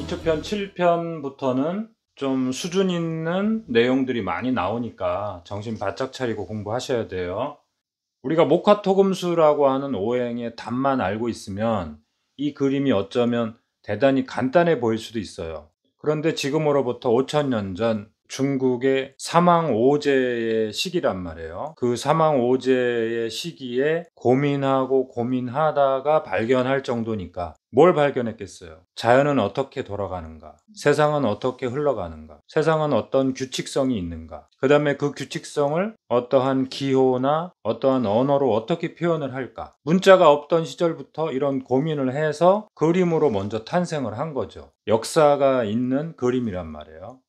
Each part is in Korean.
기초편 7편부터는 좀 수준 있는 내용들이 많이 나오니까 정신 바짝 차리고 공부하셔야 돼요. 우리가 목화토금수라고 하는 오행의 답만 알고 있으면 이 그림이 어쩌면 대단히 간단해 보일 수도 있어요. 그런데 지금으로부터 5000년 전 중국의 사망오제의 시기란 말이에요. 그 사망오제의 시기에 고민하고 고민하다가 발견할 정도니까 뭘 발견했겠어요? 자연은 어떻게 돌아가는가? 세상은 어떻게 흘러가는가? 세상은 어떤 규칙성이 있는가? 그 다음에 그 규칙성을 어떠한 기호나 어떠한 언어로 어떻게 표현을 할까? 문자가 없던 시절부터 이런 고민을 해서 그림으로 먼저 탄생을 한 거죠. 역사가 있는 그림이란 말이에요.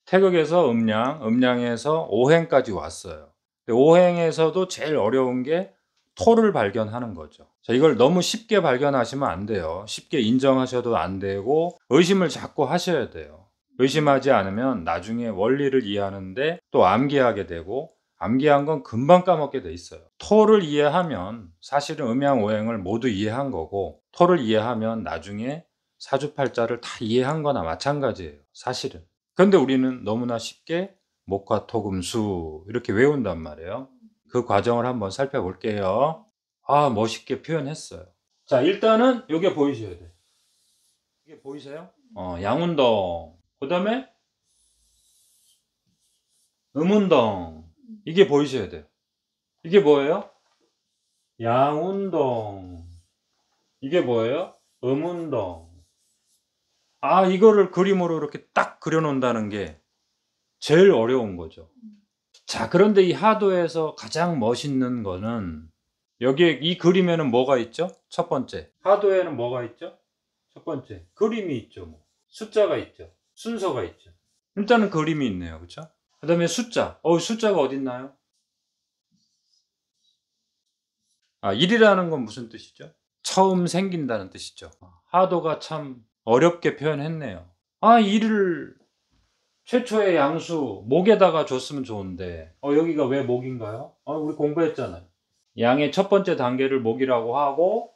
태극에서 음양, 음양에서 오행까지 왔어요. 오행에서도 제일 어려운 게 토를 발견하는 거죠. 자, 이걸 너무 쉽게 발견하시면 안 돼요. 쉽게 인정하셔도 안 되고 의심을 자꾸 하셔야 돼요. 의심하지 않으면 나중에 원리를 이해하는데 또 암기하게 되고, 암기한 건 금방 까먹게 돼 있어요. 토를 이해하면 사실은 음양 오행을 모두 이해한 거고, 토를 이해하면 나중에 사주팔자를 다 이해한 거나 마찬가지예요. 사실은. 그런데 우리는 너무나 쉽게 목화토금수 이렇게 외운단 말이에요. 그 과정을 한번 살펴볼게요. 아, 멋있게 표현했어요. 자, 일단은 이게 보이셔야 돼. 이게 보이세요? 양운동. 그 다음에 음운동. 이게 보이셔야 돼요. 이게 뭐예요? 양운동. 이게 뭐예요? 음운동. 아, 이거를 그림으로 이렇게 딱 그려놓는다는 게 제일 어려운 거죠. 자, 그런데 이 하도에서 가장 멋있는 거는 여기에 이 그림에는 뭐가 있죠? 첫 번째. 하도에는 뭐가 있죠? 첫 번째. 그림이 있죠. 뭐. 숫자가 있죠. 순서가 있죠. 일단은 그림이 있네요. 그렇죠? 그 다음에 숫자. 숫자가 어디 있나요? 아, 1이라는 건 무슨 뜻이죠? 처음 생긴다는 뜻이죠. 하도가 참 어렵게 표현했네요. 아, 1을 최초의 양수 목에다가 줬으면 좋은데 여기가 왜 목인가요? 우리 공부했잖아요. 양의 첫 번째 단계를 목이라고 하고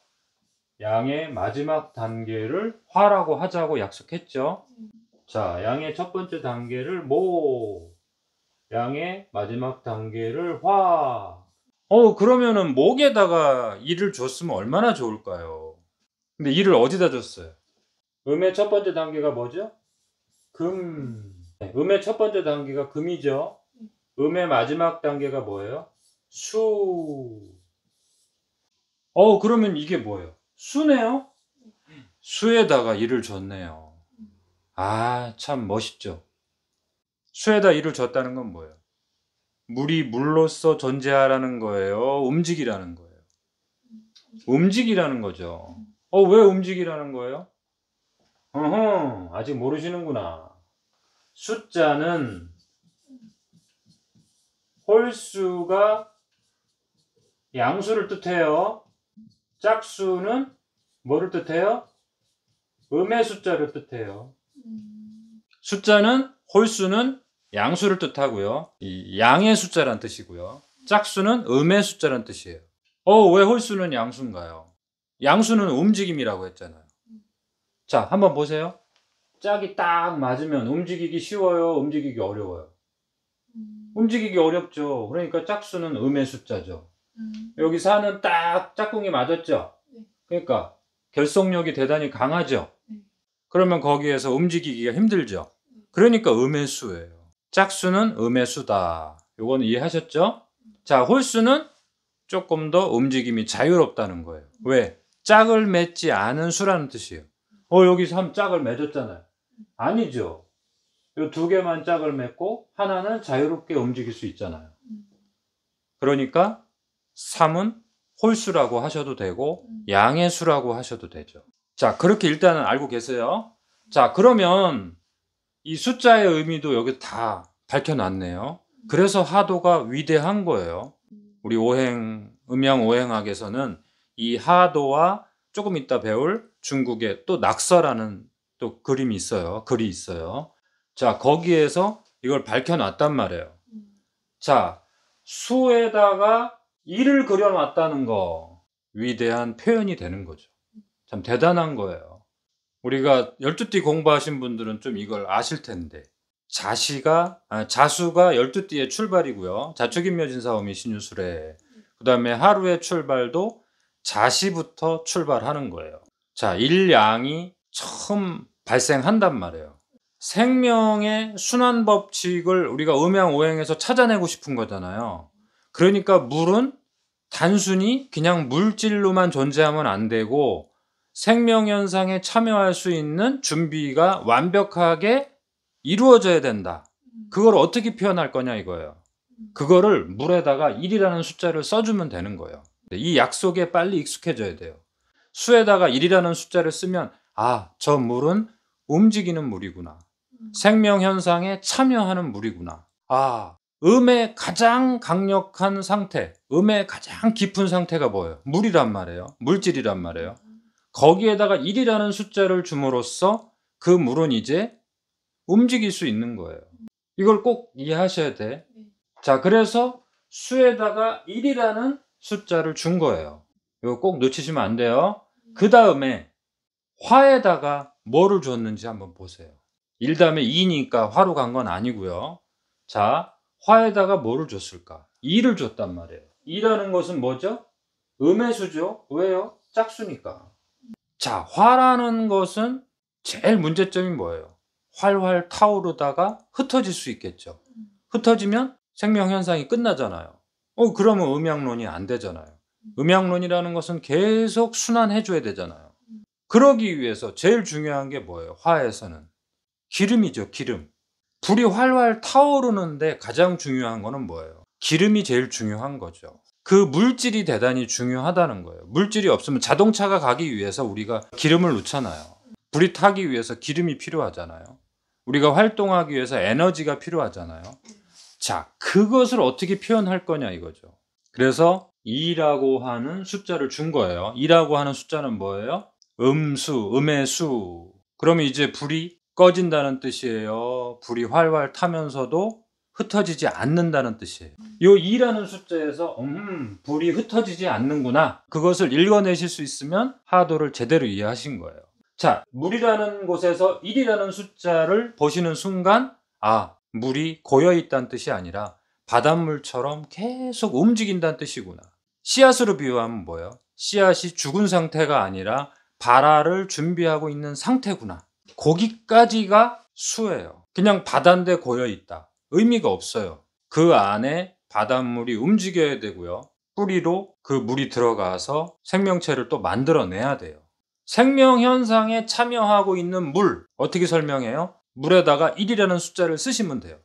양의 마지막 단계를 화라고 하자고 약속했죠. 자, 양의 첫 번째 단계를 목, 양의 마지막 단계를 화. 그러면은 목에다가 일을 줬으면 얼마나 좋을까요? 근데 일을 어디다 줬어요? 음의 첫 번째 단계가 뭐죠? 금. 네, 음의 첫 번째 단계가 금이죠. 음의 마지막 단계가 뭐예요? 수. 그러면 이게 뭐예요? 수네요? 수에다가 일을 줬네요. 아, 참 멋있죠. 수에다 일을 줬다는 건 뭐예요? 물이 물로서 존재하라는 거예요? 움직이라는 거예요? 움직이라는 거죠. 왜 움직이라는 거예요? 아직 모르시는구나. 숫자는 홀수가 양수를 뜻해요. 짝수는 뭐를 뜻해요? 음의 숫자를 뜻해요. 숫자는 홀수는 양수를 뜻하고요. 이 양의 숫자란 뜻이고요. 짝수는 음의 숫자란 뜻이에요. 왜 홀수는 양수인가요? 양수는 움직임이라고 했잖아요. 자, 한번 보세요. 짝이 딱 맞으면 움직이기 쉬워요? 움직이기 어려워요? 움직이기 어렵죠. 그러니까 짝수는 음의 숫자죠. 여기 4는 딱 짝꿍이 맞았죠. 그러니까 결속력이 대단히 강하죠. 그러면 거기에서 움직이기가 힘들죠. 그러니까 음의 수예요. 짝수는 음의 수다. 요거는 이해하셨죠? 자, 홀수는 조금 더 움직임이 자유롭다는 거예요. 왜? 짝을 맺지 않은 수라는 뜻이에요. 여기서 한 짝을 맺었잖아요. 아니죠. 요 두 개만 짝을 맺고 하나는 자유롭게 움직일 수 있잖아요. 그러니까 3은 홀수라고 하셔도 되고 양의 수라고 하셔도 되죠. 자, 그렇게 일단은 알고 계세요. 자, 그러면 이 숫자의 의미도 여기 다 밝혀놨네요. 그래서 하도가 위대한 거예요. 우리 음양 오행학에서는 이 하도와 조금 이따 배울 중국의 또 낙서라는 또 그림이 있어요. 글이 있어요. 자, 거기에서 이걸 밝혀놨단 말이에요. 자, 수에다가 1을 그려놨다는 거 위대한 표현이 되는 거죠. 참 대단한 거예요. 우리가 12띠 공부하신 분들은 좀 이걸 아실 텐데, 자수가 12띠의 출발이고요. 자축인묘진사오미 신유술에, 그 다음에 하루의 출발도 자시부터 출발하는 거예요. 자, 일양이 처음 발생한단 말이에요. 생명의 순환 법칙을 우리가 음양오행에서 찾아내고 싶은 거잖아요. 그러니까 물은 단순히 그냥 물질로만 존재하면 안 되고 생명현상에 참여할 수 있는 준비가 완벽하게 이루어져야 된다. 그걸 어떻게 표현할 거냐 이거예요. 그거를 물에다가 1이라는 숫자를 써주면 되는 거예요. 이 약속에 빨리 익숙해져야 돼요. 수에다가 1이라는 숫자를 쓰면 저 물은 움직이는 물이구나. 생명현상에 참여하는 물이구나. 음의 가장 강력한 상태, 음의 가장 깊은 상태가 뭐예요? 물이란 말이에요. 물질이란 말이에요. 거기에다가 1이라는 숫자를 줌으로써 그 물은 이제 움직일 수 있는 거예요. 이걸 꼭 이해하셔야 돼. 자, 그래서 수에다가 1이라는 숫자를 준 거예요. 이거 꼭 놓치시면 안 돼요. 그 다음에 화에다가 뭐를 줬는지 한번 보세요. 1 다음에 2니까 화로 간 건 아니고요. 자, 화에다가 뭐를 줬을까? 2를 줬단 말이에요. 2라는 것은 뭐죠? 음의 수죠. 왜요? 짝수니까. 자, 화라는 것은 제일 문제점이 뭐예요? 활활 타오르다가 흩어질 수 있겠죠. 흩어지면 생명현상이 끝나잖아요. 그러면 음양론이 안 되잖아요. 음양론이라는 것은 계속 순환해줘야 되잖아요. 그러기 위해서 제일 중요한 게 뭐예요? 화에서는 기름이죠. 기름. 불이 활활 타오르는데 가장 중요한 거는 뭐예요? 기름이 제일 중요한 거죠. 그 물질이 대단히 중요하다는 거예요. 물질이 없으면 자동차가 가기 위해서 우리가 기름을 넣잖아요. 불이 타기 위해서 기름이 필요하잖아요. 우리가 활동하기 위해서 에너지가 필요하잖아요. 자, 그것을 어떻게 표현할 거냐 이거죠. 그래서 2라고 하는 숫자를 준 거예요. 2라고 하는 숫자는 뭐예요? 음수, 음의 수. 그러면 이제 불이 꺼진다는 뜻이에요. 불이 활활 타면서도 흩어지지 않는다는 뜻이에요. 요 2라는 숫자에서 불이 흩어지지 않는구나. 그것을 읽어내실 수 있으면 하도를 제대로 이해하신 거예요. 자, 물이라는 곳에서 1이라는 숫자를 보시는 순간 물이 고여있다는 뜻이 아니라 바닷물처럼 계속 움직인다는 뜻이구나. 씨앗으로 비유하면 뭐예요? 씨앗이 죽은 상태가 아니라 발화를 준비하고 있는 상태구나. 거기까지가 수예요. 그냥 바다인데 고여있다. 의미가 없어요. 그 안에 바닷물이 움직여야 되고요. 뿌리로 그 물이 들어가서 생명체를 또 만들어내야 돼요. 생명현상에 참여하고 있는 물, 어떻게 설명해요? 물에다가 1이라는 숫자를 쓰시면 돼요.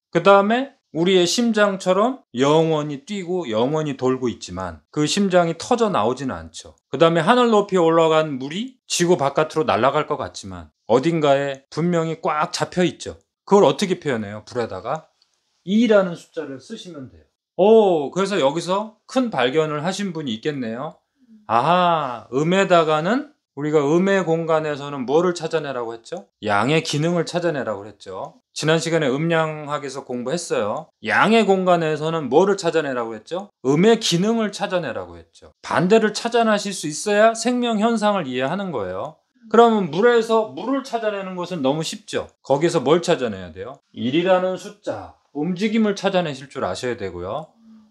그 다음에 우리의 심장처럼 영원히 뛰고 영원히 돌고 있지만 그 심장이 터져 나오지는 않죠. 그 다음에 하늘 높이 올라간 물이 지구 바깥으로 날아갈 것 같지만 어딘가에 분명히 꽉 잡혀 있죠. 그걸 어떻게 표현해요? 불에다가 2라는 숫자를 쓰시면 돼요. 그래서 여기서 큰 발견을 하신 분이 있겠네요. 음에다가는 우리가 음의 공간에서는 뭐를 찾아내라고 했죠? 양의 기능을 찾아내라고 했죠. 지난 시간에 음양학에서 공부했어요. 양의 공간에서는 뭐를 찾아내라고 했죠? 음의 기능을 찾아내라고 했죠. 반대를 찾아내실 수 있어야 생명 현상을 이해하는 거예요. 그러면 물에서 물을 찾아내는 것은 너무 쉽죠. 거기서 뭘 찾아내야 돼요? 1이라는 숫자, 움직임을 찾아내실 줄 아셔야 되고요.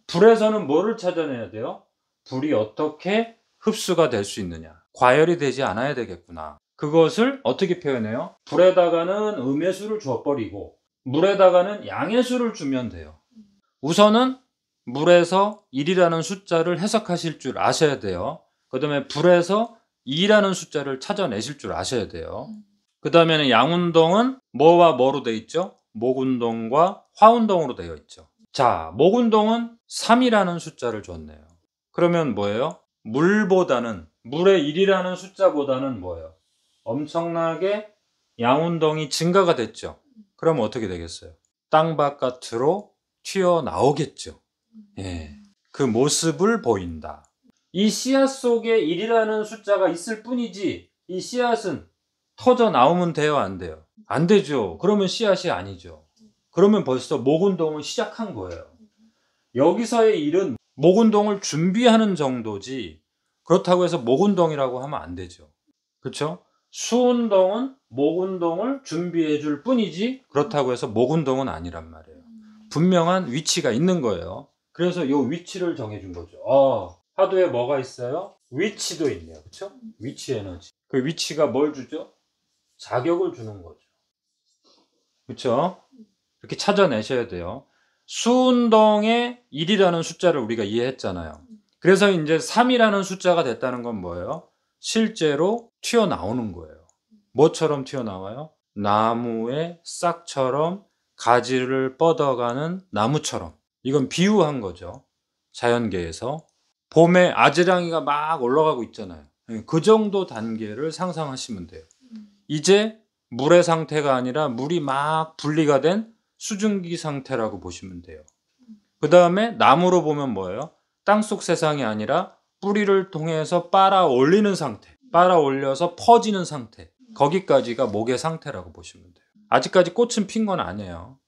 불에서는 뭐를 찾아내야 돼요? 불이 어떻게 흡수가 될 수 있느냐, 과열이 되지 않아야 되겠구나. 그것을 어떻게 표현해요? 불에다가는 음의 수를 줘버리고 물에다가는 양의 수를 주면 돼요. 우선은 물에서 1이라는 숫자를 해석하실 줄 아셔야 돼요. 그 다음에 불에서 2라는 숫자를 찾아내실 줄 아셔야 돼요. 그 다음에는 양운동은 뭐와 뭐로 되어 있죠? 목운동과 화운동으로 되어 있죠. 자, 목운동은 3이라는 숫자를 줬네요. 그러면 뭐예요? 물의 1이라는 숫자보다는 뭐예요? 엄청나게 양운동이 증가가 됐죠. 그럼 어떻게 되겠어요? 땅 바깥으로 튀어나오겠죠. 그 모습을 보인다. 이 씨앗 속에 1이라는 숫자가 있을 뿐이지 이 씨앗은 터져 나오면 돼요? 안 돼요? 안 되죠. 그러면 씨앗이 아니죠. 그러면 벌써 목운동을 시작한 거예요. 여기서의 일은 목운동을 준비하는 정도지 그렇다고 해서 목운동이라고 하면 안 되죠. 그렇죠? 수운동은 목운동을 준비해 줄 뿐이지 그렇다고 해서 목운동은 아니란 말이에요. 분명한 위치가 있는 거예요. 그래서 이 위치를 정해 준 거죠. 화두에 뭐가 있어요? 위치도 있네요. 그렇죠? 위치 에너지. 그 위치가 뭘 주죠? 자격을 주는 거죠. 그렇죠? 이렇게 찾아내셔야 돼요. 수운동의 1이라는 숫자를 우리가 이해했잖아요. 그래서 이제 3이라는 숫자가 됐다는 건 뭐예요? 실제로 튀어나오는 거예요. 뭐처럼 튀어나와요? 나무의 싹처럼 가지를 뻗어가는 나무처럼. 이건 비유한 거죠. 자연계에서. 봄에 아지랑이가 막 올라가고 있잖아요. 그 정도 단계를 상상하시면 돼요. 이제 물의 상태가 아니라 물이 막 분리가 된 수증기 상태라고 보시면 돼요. 그 다음에 나무로 보면 뭐예요? 땅속 세상이 아니라 뿌리를 통해서 빨아 올리는 상태. 빨아 올려서 퍼지는 상태. 거기까지가 목의 상태라고 보시면 돼요. 아직까지 꽃은 핀 건 아니에요.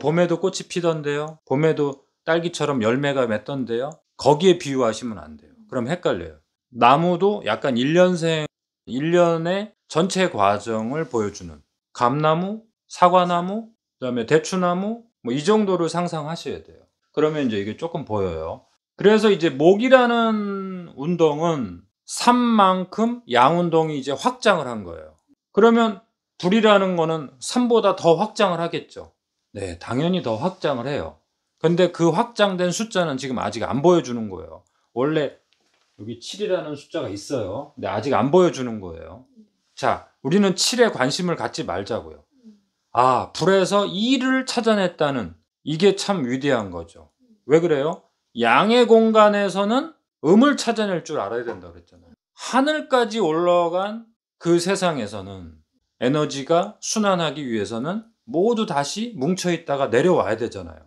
봄에도 꽃이 피던데요. 봄에도 딸기처럼 열매가 맺던데요. 거기에 비유하시면 안 돼요. 그럼 헷갈려요. 나무도 약간 1년의 전체 과정을 보여주는 감나무, 사과나무, 그다음에 대추나무 뭐 이 정도를 상상하셔야 돼요. 그러면 이제 이게 조금 보여요. 그래서 이제 목이라는 운동은 산만큼 양운동이 이제 확장을 한 거예요. 그러면 불이라는 거는 산보다 더 확장을 하겠죠. 네, 당연히 더 확장을 해요. 근데 그 확장된 숫자는 지금 아직 안 보여주는 거예요. 원래 여기 7이라는 숫자가 있어요. 근데 아직 안 보여주는 거예요. 자, 우리는 7에 관심을 갖지 말자고요. 불에서 2를 찾아냈다는 이게 참 위대한 거죠. 왜 그래요? 양의 공간에서는 음을 찾아낼 줄 알아야 된다고 그랬잖아요. 하늘까지 올라간 그 세상에서는 에너지가 순환하기 위해서는 모두 다시 뭉쳐있다가 내려와야 되잖아요.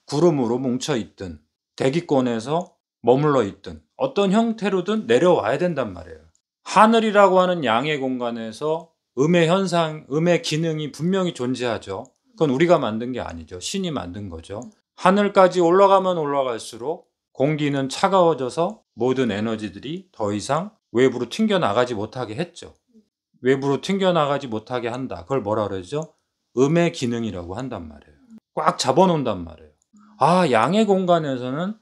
구름으로 뭉쳐있든 대기권에서 머물러 있든 어떤 형태로든 내려와야 된단 말이에요. 하늘이라고 하는 양의 공간에서 음의 현상, 음의 기능이 분명히 존재하죠. 그건 우리가 만든 게 아니죠. 신이 만든 거죠. 하늘까지 올라가면 올라갈수록 공기는 차가워져서 모든 에너지들이 더 이상 외부로 튕겨나가지 못하게 했죠. 외부로 튕겨나가지 못하게 한다. 그걸 뭐라 그러죠? 음의 기능이라고 한단 말이에요. 꽉 잡아놓는단 말이에요. 양의 공간에서는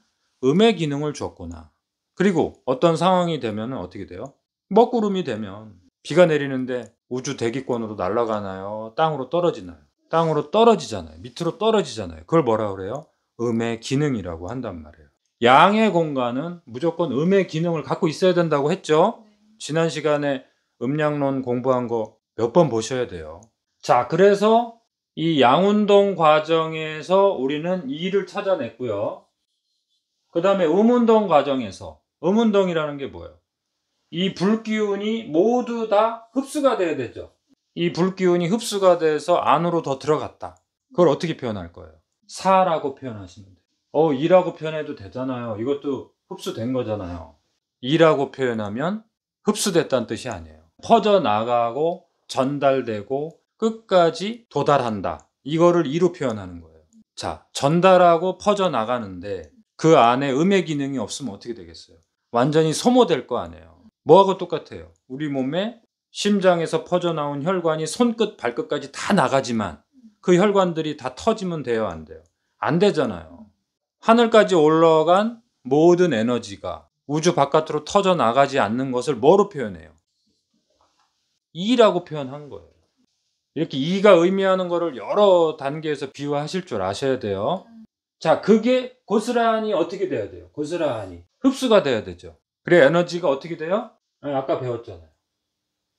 음의 기능을 줬구나. 그리고 어떤 상황이 되면 어떻게 돼요? 먹구름이 되면 비가 내리는데 우주 대기권으로 날아가나요? 땅으로 떨어지나요? 땅으로 떨어지잖아요. 밑으로 떨어지잖아요. 그걸 뭐라 그래요? 음의 기능이라고 한단 말이에요. 양의 공간은 무조건 음의 기능을 갖고 있어야 된다고 했죠? 지난 시간에 음양론 공부한 거 몇 번 보셔야 돼요. 자, 그래서 이 양운동 과정에서 우리는 2를 찾아냈고요. 그 다음에 음운동 과정에서 음운동이라는 게 뭐예요? 이 불기운이 모두 다 흡수가 돼야 되죠. 이 불기운이 흡수가 돼서 안으로 더 들어갔다. 그걸 어떻게 표현할 거예요? 사라고 표현하시면 돼요. 2라고 표현해도 되잖아요. 이것도 흡수된 거잖아요. 2라고 표현하면 흡수됐다는 뜻이 아니에요. 퍼져나가고 전달되고 끝까지 도달한다. 이거를 2로 표현하는 거예요. 자, 전달하고 퍼져나가는데 그 안에 음의 기능이 없으면 어떻게 되겠어요? 완전히 소모될 거 아니에요. 뭐하고 똑같아요? 우리 몸에 심장에서 퍼져나온 혈관이 손끝 발끝까지 다 나가지만 그 혈관들이 다 터지면 돼요, 안 돼요? 안 되잖아요. 하늘까지 올라간 모든 에너지가 우주 바깥으로 터져 나가지 않는 것을 뭐로 표현해요? 2라고 표현한 거예요. 이렇게 2가 의미하는 거를 여러 단계에서 비유하실 줄 아셔야 돼요. 자, 그게 고스란히 어떻게 돼야 돼요? 고스란히 흡수가 돼야 되죠. 그래 에너지가 어떻게 돼요? 아까 배웠잖아요.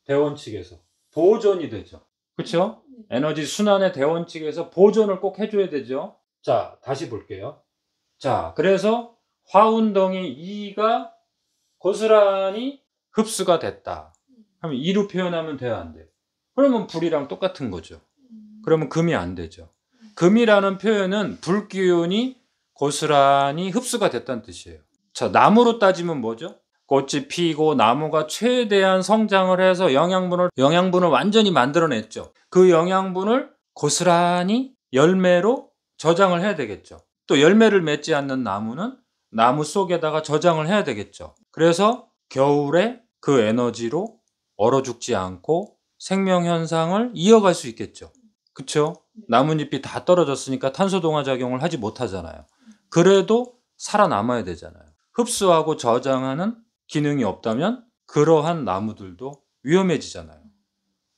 대원칙에서 보존이 되죠. 그렇죠? 에너지 순환의 대원칙에서 보존을 꼭 해줘야 되죠. 자, 다시 볼게요. 자, 그래서 화운동이 2가 고스란히 흡수가 됐다. 그럼 2로 표현하면 돼요, 안 돼요? 그러면 불이랑 똑같은 거죠. 그러면 금이 안 되죠. 금이라는 표현은 불기운이 고스란히 흡수가 됐다는 뜻이에요. 자, 나무로 따지면 뭐죠? 꽃이 피고 나무가 최대한 성장을 해서 영양분을 완전히 만들어냈죠. 그 영양분을 고스란히 열매로 저장을 해야 되겠죠. 또 열매를 맺지 않는 나무는 나무 속에다가 저장을 해야 되겠죠. 그래서 겨울에 그 에너지로 얼어 죽지 않고 생명 현상을 이어갈 수 있겠죠. 그쵸? 나뭇잎이 다 떨어졌으니까 탄소 동화 작용을 하지 못하잖아요. 그래도 살아남아야 되잖아요. 흡수하고 저장하는 기능이 없다면 그러한 나무들도 위험해지잖아요.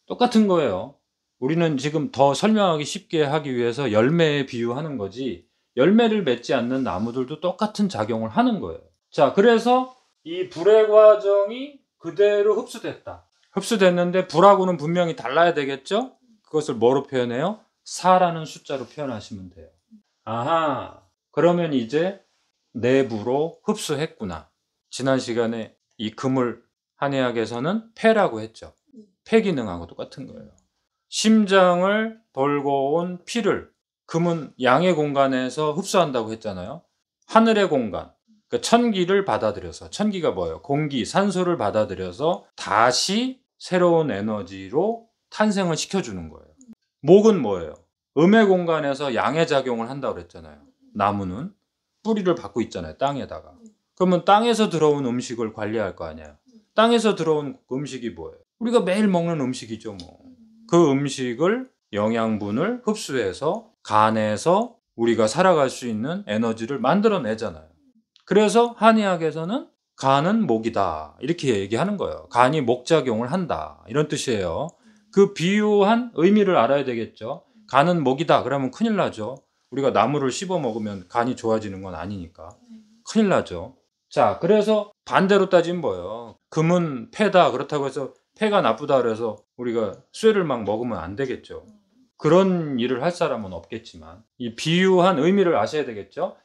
똑같은 거예요. 우리는 지금 더 설명하기 쉽게 하기 위해서 열매에 비유하는 거지, 열매를 맺지 않는 나무들도 똑같은 작용을 하는 거예요. 자, 그래서 이 불의 과정이 그대로 흡수됐다. 흡수됐는데 불하고는 분명히 달라야 되겠죠? 그것을 뭐로 표현해요? 4라는 숫자로 표현하시면 돼요. 아하, 그러면 이제 내부로 흡수했구나. 지난 시간에 이 금을 한의학에서는 폐라고 했죠. 폐 기능하고 똑같은 거예요. 심장을 돌고 온 피를 금은 양의 공간에서 흡수한다고 했잖아요. 하늘의 공간, 그러니까 천기를 받아들여서, 천기가 뭐예요? 공기, 산소를 받아들여서 다시 새로운 에너지로 탄생을 시켜주는 거예요. 목은 뭐예요? 음의 공간에서 양의 작용을 한다고 그랬잖아요. 나무는 뿌리를 받고 있잖아요, 땅에다가. 그러면 땅에서 들어온 음식을 관리할 거 아니에요. 땅에서 들어온 음식이 뭐예요? 우리가 매일 먹는 음식이죠, 뭐. 그 음식을, 영양분을 흡수해서 간에서 우리가 살아갈 수 있는 에너지를 만들어내잖아요. 그래서 한의학에서는 간은 목이다, 이렇게 얘기하는 거예요. 간이 목작용을 한다, 이런 뜻이에요. 그 비유한 의미를 알아야 되겠죠. 간은 목이다 그러면 큰일 나죠. 우리가 나무를 씹어 먹으면 간이 좋아지는 건 아니니까 큰일 나죠. 자, 그래서 반대로 따지면 뭐예요? 금은 폐다, 그렇다고 해서 폐가 나쁘다 그래서 우리가 쇠를 막 먹으면 안 되겠죠. 그런 일을 할 사람은 없겠지만 이 비유한 의미를 아셔야 되겠죠.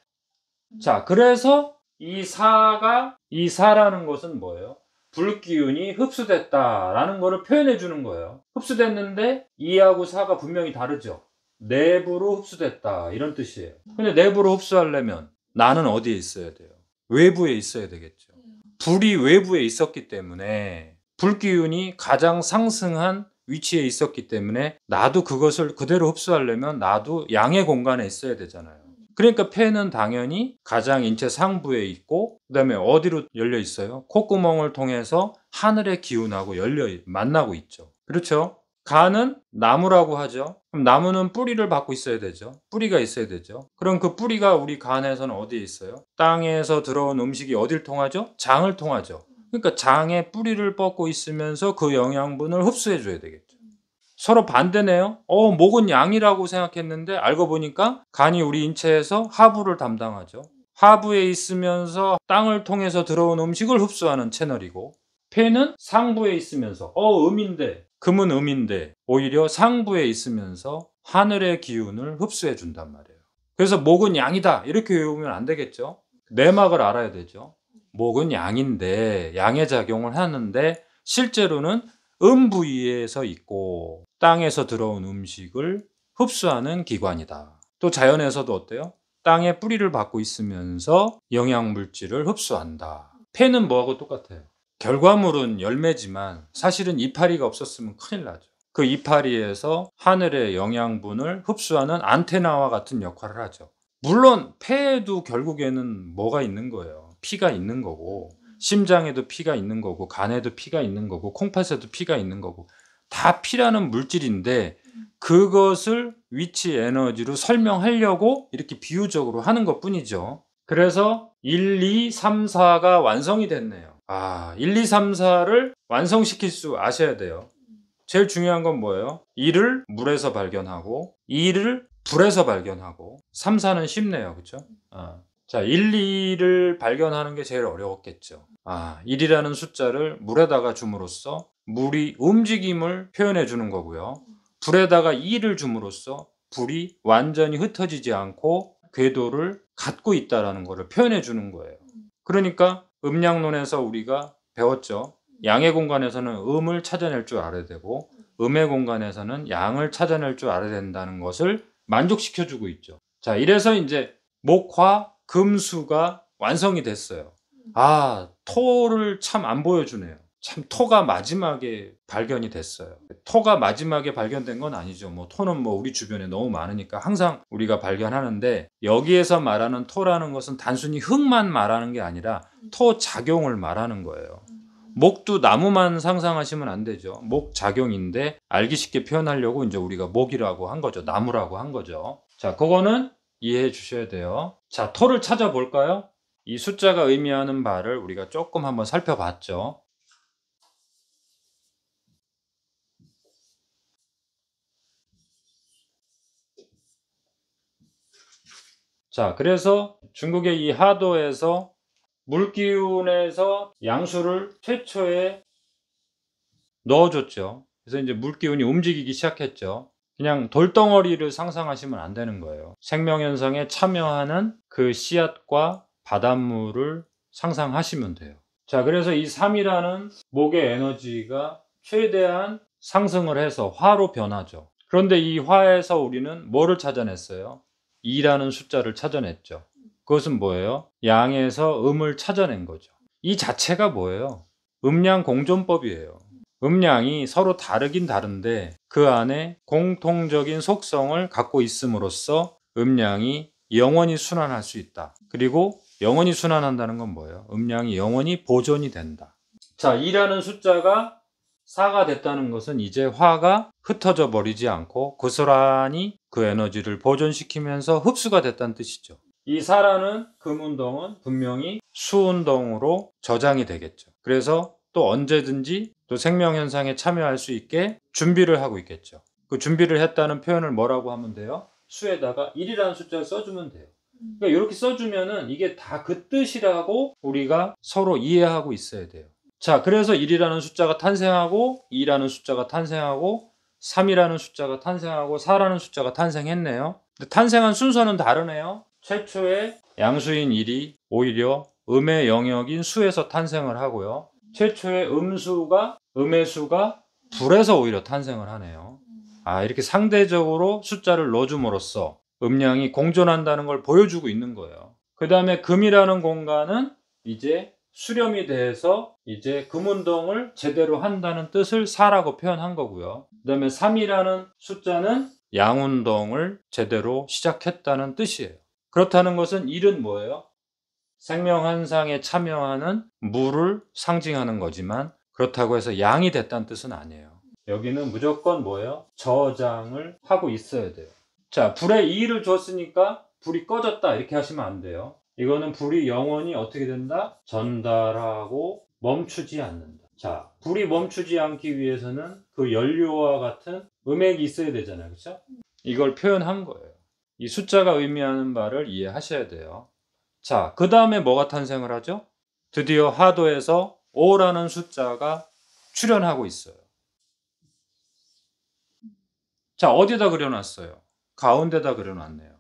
자, 그래서 이 사라는 것은 뭐예요? 불기운이 흡수됐다라는 거를 표현해 주는 거예요. 흡수됐는데 2하고 4가 분명히 다르죠. 내부로 흡수됐다, 이런 뜻이에요. 근데 내부로 흡수하려면 나는 어디에 있어야 돼요? 외부에 있어야 되겠죠. 불이 외부에 있었기 때문에, 불기운이 가장 상승한 위치에 있었기 때문에 나도 그것을 그대로 흡수하려면 나도 양의 공간에 있어야 되잖아요. 그러니까 폐는 당연히 가장 인체 상부에 있고, 그 다음에 어디로 열려 있어요? 콧구멍을 통해서 하늘의 기운하고 만나고 있죠. 그렇죠? 간은 나무라고 하죠. 그럼 나무는 뿌리를 받고 있어야 되죠. 뿌리가 있어야 되죠. 그럼 그 뿌리가 우리 간에서는 어디에 있어요? 땅에서 들어온 음식이 어딜 통하죠? 장을 통하죠. 그러니까 장에 뿌리를 뻗고 있으면서 그 영양분을 흡수해 줘야 되겠죠. 서로 반대네요. 목은 양이라고 생각했는데 알고 보니까 간이 우리 인체에서 하부를 담당하죠. 하부에 있으면서 땅을 통해서 들어온 음식을 흡수하는 채널이고, 폐는 상부에 있으면서 음인데, 금은 음인데 오히려 상부에 있으면서 하늘의 기운을 흡수해 준단 말이에요. 그래서 목은 양이다 이렇게 외우면 안 되겠죠. 내막을 알아야 되죠. 목은 양인데, 양의 작용을 하는데 실제로는 부위에서 있고 땅에서 들어온 음식을 흡수하는 기관이다. 또 자연에서도 어때요? 땅에 뿌리를 받고 있으면서 영양물질을 흡수한다. 폐는 뭐하고 똑같아요? 결과물은 열매지만 사실은 이파리가 없었으면 큰일 나죠. 그 이파리에서 하늘의 영양분을 흡수하는 안테나와 같은 역할을 하죠. 물론 폐에도 결국에는 뭐가 있는 거예요? 피가 있는 거고, 심장에도 피가 있는 거고, 간에도 피가 있는 거고, 콩팥에도 피가 있는 거고, 다 피라는 물질인데 그것을 위치 에너지로 설명하려고 이렇게 비유적으로 하는 것 뿐이죠. 그래서 1, 2, 3, 4가 완성이 됐네요. 1, 2, 3, 4를 완성시킬 수 아셔야 돼요. 제일 중요한 건 뭐예요? 1을 물에서 발견하고, 2를 불에서 발견하고, 3, 4는 쉽네요. 그렇죠? 자, 1, 2를 발견하는 게 제일 어려웠겠죠. 1이라는 숫자를 물에다가 줌으로써 물이 움직임을 표현해 주는 거고요. 불에다가 2를 줌으로써 불이 완전히 흩어지지 않고 궤도를 갖고 있다는 것을 표현해 주는 거예요. 그러니까 음양론에서 우리가 배웠죠. 양의 공간에서는 음을 찾아낼 줄 알아야 되고, 음의 공간에서는 양을 찾아낼 줄 알아야 된다는 것을 만족시켜 주고 있죠. 자, 이래서 이제 목화, 금수가 완성이 됐어요. 토를 참 안 보여주네요. 참 토가 마지막에 발견이 됐어요. 토가 마지막에 발견된 건 아니죠. 토는 우리 주변에 너무 많으니까 항상 우리가 발견하는데, 여기에서 말하는 토라는 것은 단순히 흙만 말하는 게 아니라 토 작용을 말하는 거예요. 목도 나무만 상상하시면 안 되죠. 목 작용인데 알기 쉽게 표현하려고 이제 우리가 목이라고 한 거죠. 나무라고 한 거죠. 자, 그거는 이해해 주셔야 돼요. 자, 토를 찾아볼까요? 이 숫자가 의미하는 바를 우리가 조금 한번 살펴봤죠. 자, 그래서 중국의 이 하도에서 물기운에서 양수를 최초에 넣어줬죠. 그래서 이제 물기운이 움직이기 시작했죠. 그냥 돌덩어리를 상상하시면 안 되는 거예요. 생명현상에 참여하는 그 씨앗과 바닷물을 상상하시면 돼요. 자, 그래서 이 3이라는 목의 에너지가 최대한 상승을 해서 화로 변하죠. 그런데 이 화에서 우리는 뭐를 찾아냈어요? 2라는 숫자를 찾아냈죠. 그것은 뭐예요? 양에서 음을 찾아낸 거죠. 이 자체가 뭐예요? 음양 공존법이에요. 음양이 서로 다르긴 다른데 그 안에 공통적인 속성을 갖고 있음으로써 음양이 영원히 순환할 수 있다. 그리고 영원히 순환한다는 건 뭐예요? 음양이 영원히 보존이 된다. 자, 2라는 숫자가 4가 됐다는 것은 이제 화가 흩어져 버리지 않고 고스란히 그 에너지를 보존시키면서 흡수가 됐다는 뜻이죠. 이 4라는 금운동은 분명히 수운동으로 저장이 되겠죠. 그래서 또 언제든지 또 생명현상에 참여할 수 있게 준비를 하고 있겠죠. 그 준비를 했다는 표현을 뭐라고 하면 돼요? 수에다가 1이라는 숫자를 써주면 돼요. 그러니까 이렇게 써주면은 이게 다 그 뜻이라고 우리가 서로 이해하고 있어야 돼요. 자, 그래서 1이라는 숫자가 탄생하고 2라는 숫자가 탄생하고 3이라는 숫자가 탄생하고 4라는 숫자가 탄생했네요. 근데 탄생한 순서는 다르네요. 최초의 양수인 1이 오히려 음의 영역인 수에서 탄생을 하고요. 최초의 음의 수가 불에서 오히려 탄생을 하네요. 아, 이렇게 상대적으로 숫자를 넣어줌으로써 음양이 공존한다는 걸 보여주고 있는 거예요. 그 다음에 금이라는 공간은 이제 수렴이 돼서 이제 금운동을 제대로 한다는 뜻을 4라고 표현한 거고요. 그 다음에 3이라는 숫자는 양운동을 제대로 시작했다는 뜻이에요. 그렇다는 것은 1은 뭐예요? 생명현상에 참여하는 물을 상징하는 거지만 그렇다고 해서 양이 됐다는 뜻은 아니에요. 여기는 무조건 뭐예요? 저장을 하고 있어야 돼요. 자, 불에 2를 줬으니까 불이 꺼졌다 이렇게 하시면 안 돼요. 이거는 불이 영원히 어떻게 된다? 전달하고 멈추지 않는다. 자, 불이 멈추지 않기 위해서는 그 연료와 같은 음액이 있어야 되잖아요. 그렇죠? 이걸 표현한 거예요. 이 숫자가 의미하는 바를 이해하셔야 돼요. 자, 그 다음에 뭐가 탄생을 하죠? 드디어 하도에서 5라는 숫자가 출현하고 있어요. 자, 어디다 그려놨어요? 가운데다 그려놨네요.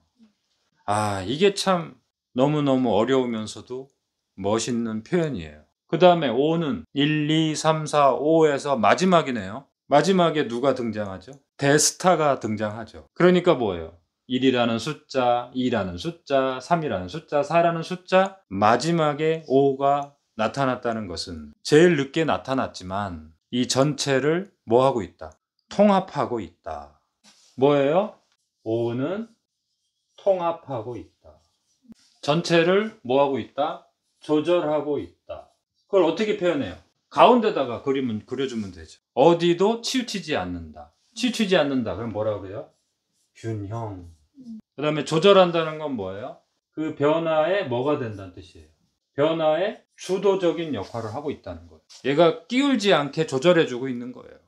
아, 이게 참 너무너무 어려우면서도 멋있는 표현이에요. 그 다음에 5는 1, 2, 3, 4, 5에서 마지막이네요. 마지막에 누가 등장하죠? 대스타가 등장하죠. 그러니까 뭐예요? 1이라는 숫자, 2라는 숫자, 3이라는 숫자, 4라는 숫자, 마지막에 5가 나타났다는 것은 제일 늦게 나타났지만 이 전체를 뭐 하고 있다? 통합하고 있다. 뭐예요? 5는 통합하고 있다. 전체를 뭐 하고 있다? 조절하고 있다. 그걸 어떻게 표현해요? 가운데다가 그려주면 되죠. 어디도 치우치지 않는다. 치우치지 않는다. 그럼 뭐라고 해요? 균형. 그 다음에 조절한다는 건 뭐예요? 그 변화에 뭐가 된다는 뜻이에요. 변화에 주도적인 역할을 하고 있다는 거예요. 얘가 끼울지 않게 조절해주고 있는 거예요.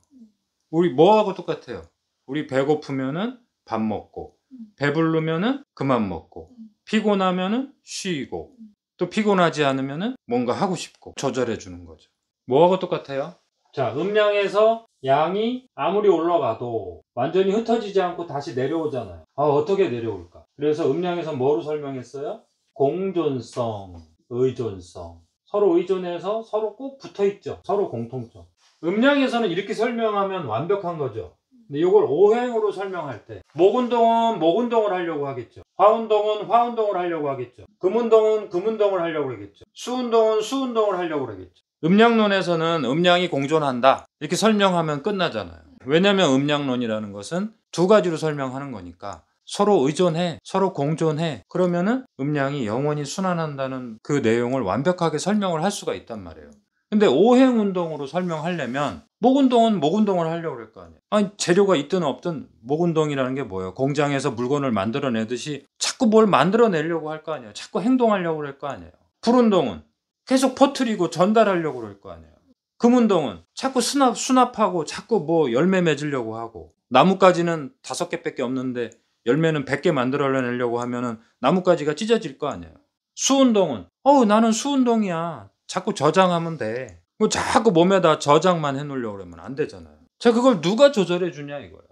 우리 뭐하고 똑같아요? 우리 배고프면은 밥 먹고, 배부르면은 그만 먹고, 피곤하면은 쉬고, 또 피곤하지 않으면은 뭔가 하고 싶고 조절해 주는 거죠. 뭐하고 똑같아요? 자, 음량에서 양이 아무리 올라가도 완전히 흩어지지 않고 다시 내려오잖아요. 아, 어떻게 내려올까? 그래서 음량에서 뭐로 설명했어요? 공존성, 의존성. 서로 의존해서 서로 꼭 붙어 있죠. 서로 공통점. 음량에서는 이렇게 설명하면 완벽한 거죠. 근데 이걸 오행으로 설명할 때 목운동은 목운동을 하려고 하겠죠. 화운동은 화운동을 하려고 하겠죠. 금운동은 금운동을 하려고 하겠죠. 수운동은 수운동을 하려고 하겠죠. 음량론에서는 음량이 공존한다 이렇게 설명하면 끝나잖아요. 왜냐하면 음량론이라는 것은 두 가지로 설명하는 거니까 서로 의존해, 서로 공존해. 그러면은 음량이 영원히 순환한다는 그 내용을 완벽하게 설명을 할 수가 있단 말이에요. 근데 오행운동으로 설명하려면 목운동은 목운동을 하려고 그럴 거 아니에요. 아니, 재료가 있든 없든 목운동이라는 게 뭐예요? 공장에서 물건을 만들어내듯이 자꾸 뭘 만들어내려고 할 거 아니에요. 자꾸 행동하려고 그럴 거 아니에요. 불운동은 계속 퍼뜨리고 전달하려고 그럴 거 아니에요. 금운동은 자꾸 수납하고 자꾸 뭐 열매 맺으려고 하고, 나뭇가지는 5개밖에 없는데 열매는 100개 만들어내려고 하면은 나뭇가지가 찢어질 거 아니에요. 수운동은 나는 수운동이야. 자꾸 저장하면 돼. 뭐 자꾸 몸에다 저장만 해놓으려고 그러면 안 되잖아요. 자, 그걸 누가 조절해 주냐 이거예요.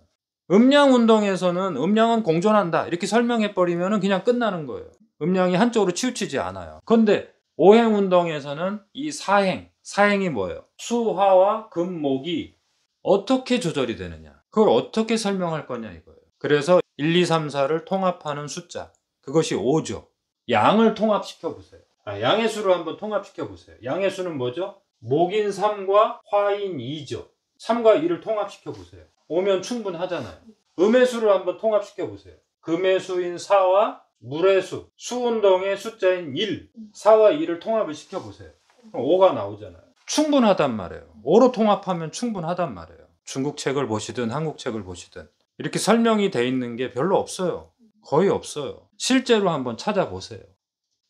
음양 운동에서는 음양은 공존한다 이렇게 설명해 버리면 그냥 끝나는 거예요. 음양이 한쪽으로 치우치지 않아요. 그런데 오행 운동에서는 이 사행이 뭐예요? 수화와 금목이 어떻게 조절이 되느냐, 그걸 어떻게 설명할 거냐 이거예요. 그래서 1, 2, 3, 4를 통합하는 숫자, 그것이 5죠. 양을 통합시켜 보세요. 양의 수를 한번 통합시켜 보세요. 양의 수는 뭐죠? 목인 3과 화인 2죠. 3과 2를 통합시켜 보세요. 5면 충분하잖아요. 음의 수를 한번 통합시켜 보세요. 금의 수인 4와 물의 수, 수운동의 숫자인 1, 4와 2를 통합을 시켜 보세요. 그럼 5가 나오잖아요. 충분하단 말이에요. 5로 통합하면 충분하단 말이에요. 중국 책을 보시든 한국 책을 보시든 이렇게 설명이 돼 있는 게 별로 없어요. 거의 없어요. 실제로 한번 찾아보세요.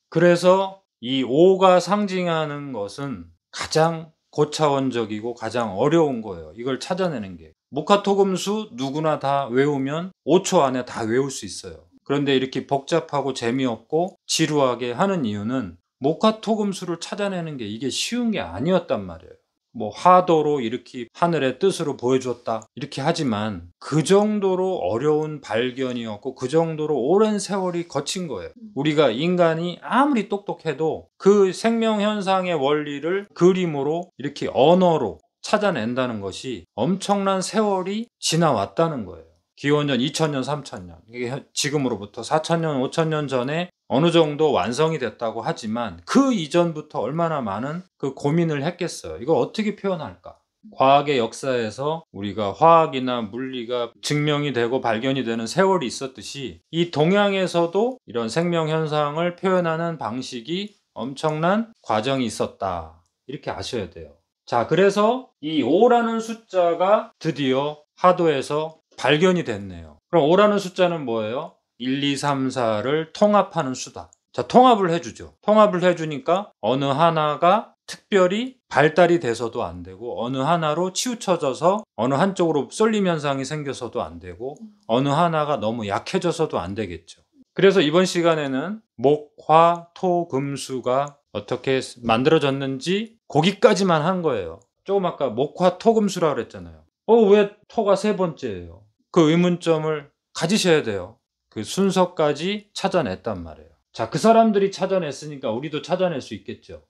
그래서 이 5가 상징하는 것은 가장 고차원적이고 가장 어려운 거예요. 이걸 찾아내는 게. 목화토금수 누구나 다 외우면 5초 안에 다 외울 수 있어요. 그런데 이렇게 복잡하고 재미없고 지루하게 하는 이유는 목화토금수를 찾아내는 게 이게 쉬운 게 아니었단 말이에요. 뭐 화도로 이렇게 하늘의 뜻으로 보여줬다 이렇게 하지만 그 정도로 어려운 발견이었고 그 정도로 오랜 세월이 거친 거예요. 우리가 인간이 아무리 똑똑해도 그 생명현상의 원리를 그림으로 이렇게 언어로 찾아낸다는 것이 엄청난 세월이 지나왔다는 거예요. 기원전 2000년, 3000년, 이게 지금으로부터 4000년, 5000년 전에 어느 정도 완성이 됐다고 하지만 그 이전부터 얼마나 많은 그 고민을 했겠어요. 이걸 어떻게 표현할까? 과학의 역사에서 우리가 화학이나 물리가 증명이 되고 발견이 되는 세월이 있었듯이 이 동양에서도 이런 생명 현상을 표현하는 방식이 엄청난 과정이 있었다. 이렇게 아셔야 돼요. 자, 그래서 이 5라는 숫자가 드디어 하도에서 발견이 됐네요. 그럼 5라는 숫자는 뭐예요? 1, 2, 3, 4를 통합하는 수다. 자, 통합을 해주죠. 통합을 해주니까 어느 하나가 특별히 발달이 돼서도 안 되고, 어느 하나로 치우쳐져서 어느 한쪽으로 쏠림 현상이 생겨서도 안 되고, 어느 하나가 너무 약해져서도 안 되겠죠. 그래서 이번 시간에는 목, 화, 토, 금, 수가 어떻게 만들어졌는지 거기까지만 한 거예요. 조금 아까 목, 화, 토, 금, 수라고 그랬잖아요. 왜 토가 3번째예요? 그 의문점을 가지셔야 돼요. 그 순서까지 찾아냈단 말이에요. 자, 그 사람들이 찾아냈으니까 우리도 찾아낼 수 있겠죠.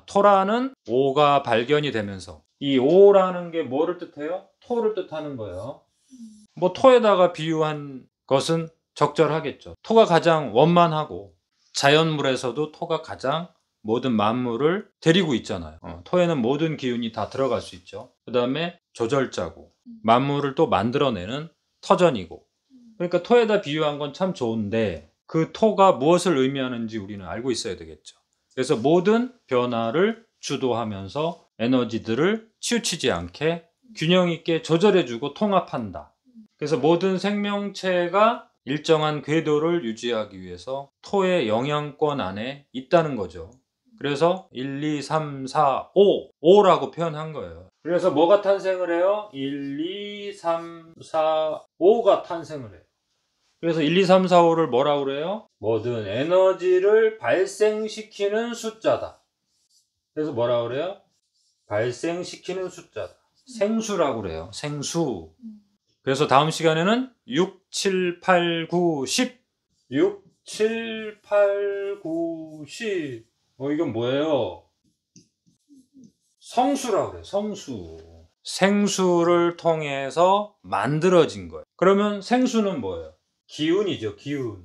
토라는 5가 발견이 되면서 이 5라는 게 뭐를 뜻해요? 토를 뜻하는 거예요. 뭐 토에다가 비유한 것은 적절하겠죠. 토가 가장 원만하고 자연물에서도 토가 가장 모든 만물을 데리고 있잖아요. 토에는 모든 기운이 다 들어갈 수 있죠. 그 다음에 조절자고 만물을 또 만들어내는 터전이고, 그러니까 토에다 비유한 건 참 좋은데 그 토가 무엇을 의미하는지 우리는 알고 있어야 되겠죠. 그래서 모든 변화를 주도하면서 에너지들을 치우치지 않게 균형 있게 조절해주고 통합한다. 그래서 모든 생명체가 일정한 궤도를 유지하기 위해서 토의 영향권 안에 있다는 거죠. 그래서 1, 2, 3, 4, 5라고 표현한 거예요. 그래서 뭐가 탄생을 해요? 1, 2, 3, 4, 5가 탄생을 해요. 그래서 1, 2, 3, 4, 5를 뭐라고 그래요? 모든 에너지를 발생시키는 숫자다. 그래서 뭐라고 그래요? 발생시키는 숫자다. 생수라고 그래요. 생수. 그래서 다음 시간에는 6, 7, 8, 9, 10. 6, 7, 8, 9, 10. 이건 뭐예요? 성수라고 그래요. 성수. 생수를 통해서 만들어진 거예요. 그러면 생수는 뭐예요? 기운이죠. 기운.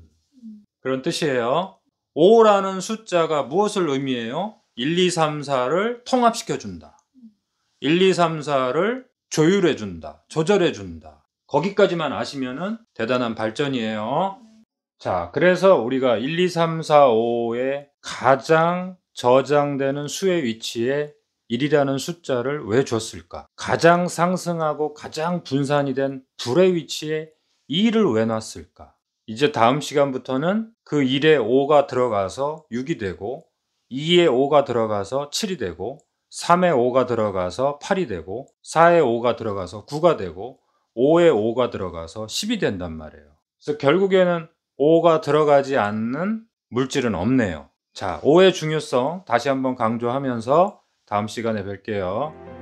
그런 뜻이에요. 5라는 숫자가 무엇을 의미해요? 1, 2, 3, 4를 통합시켜준다. 1, 2, 3, 4를 조율해준다. 조절해준다. 거기까지만 아시면은 대단한 발전이에요. 자, 그래서 우리가 1, 2, 3, 4, 5의 가장 저장되는 수의 위치에 1이라는 숫자를 왜 줬을까? 가장 상승하고 가장 분산이 된 불의 위치에 2를 왜 놨을까? 이제 다음 시간부터는 그 1에 5가 들어가서 6이 되고 2에 5가 들어가서 7이 되고 3에 5가 들어가서 8이 되고 4에 5가 들어가서 9가 되고 5에 5가 들어가서 10이 된단 말이에요. 그래서 결국에는 5가 들어가지 않는 물질은 없네요. 자, 5의 중요성 다시 한번 강조하면서 다음 시간에 뵐게요.